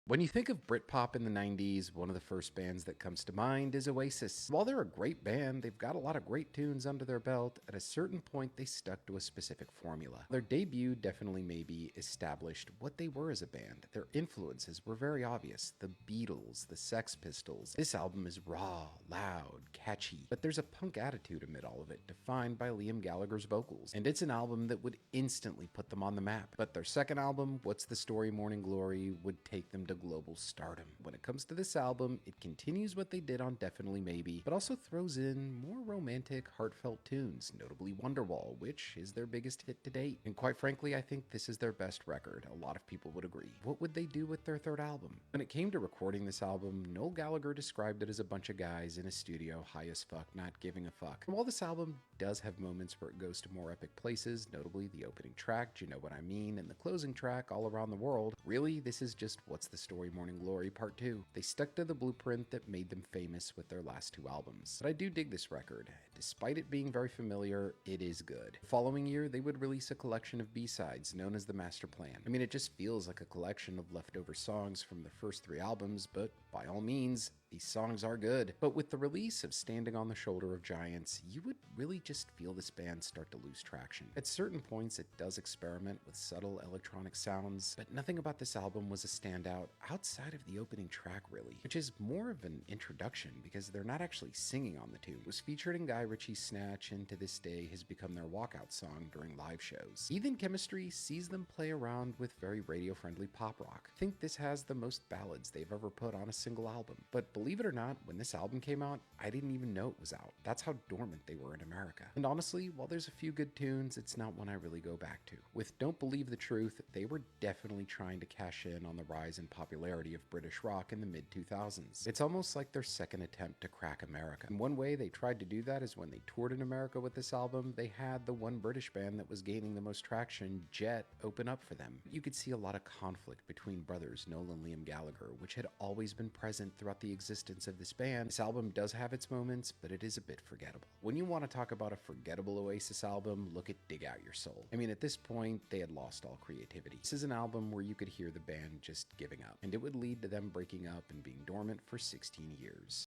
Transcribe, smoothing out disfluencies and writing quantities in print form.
When you think of Britpop in the 90s, one of the first bands that comes to mind is Oasis. While they're a great band, they've got a lot of great tunes under their belt. At a certain point, they stuck to a specific formula. Their debut definitely maybe established what they were as a band. Their influences were very obvious. The Beatles, the Sex Pistols. This album is raw, loud, catchy, but there's a punk attitude amid all of it, defined by Liam Gallagher's vocals. And it's an album that would instantly put them on the map. But their second album, What's the Story, Morning Glory, would take them to global stardom. When it comes to this album, it continues what they did on Definitely Maybe, but also throws in more romantic, heartfelt tunes, notably Wonderwall, which is their biggest hit to date. And quite frankly, I think this is their best record. A lot of people would agree. What would they do with their third album? When it came to recording this album, Noel Gallagher described it as a bunch of guys in a studio, high as fuck, not giving a fuck. And while this album does have moments where it goes to more epic places, notably the opening track, Do You Know What I Mean, and the closing track, All Around the World, really, this is just What's the Story, Morning Glory Part 2. They stuck to the blueprint that made them famous with their last two albums. But I do dig this record. Despite it being very familiar, it is good. The following year, they would release a collection of B-sides known as the Master Plan. I mean, it just feels like a collection of leftover songs from the first three albums, but by all means, these songs are good. But with the release of Standing on the Shoulder of Giants, you would really just feel this band start to lose traction. At certain points, it does experiment with subtle electronic sounds, but nothing about this album was a standout outside of the opening track, really, which is more of an introduction because they're not actually singing on the tune. It was featured in Guy Ritchie's Snatch, and to this day has become their walkout song during live shows. Heathen Chemistry sees them play around with very radio-friendly pop rock. I think this has the most ballads they've ever put on a single album. But believe it or not, when this album came out, I didn't even know it was out. That's how dormant they were in America. And honestly, while there's a few good tunes, it's not one I really go back to. With Don't Believe the Truth, they were definitely trying to cash in on the rise in popularity of British rock in the mid-2000s. It's almost like their second attempt to crack America. And one way they tried to do that is when they toured in America with this album, they had the one British band that was gaining the most traction, Jet, open up for them. You could see a lot of conflict between brothers Noel and Liam Gallagher, which had always been present throughout the existence of this band. This album does have its moments, but it is a bit forgettable. When you want to talk about a forgettable Oasis album, look at Dig Out Your Soul. I mean, at this point, they had lost all creativity. This is an album where you could hear the band just giving up, and it would lead to them breaking up and being dormant for 16 years.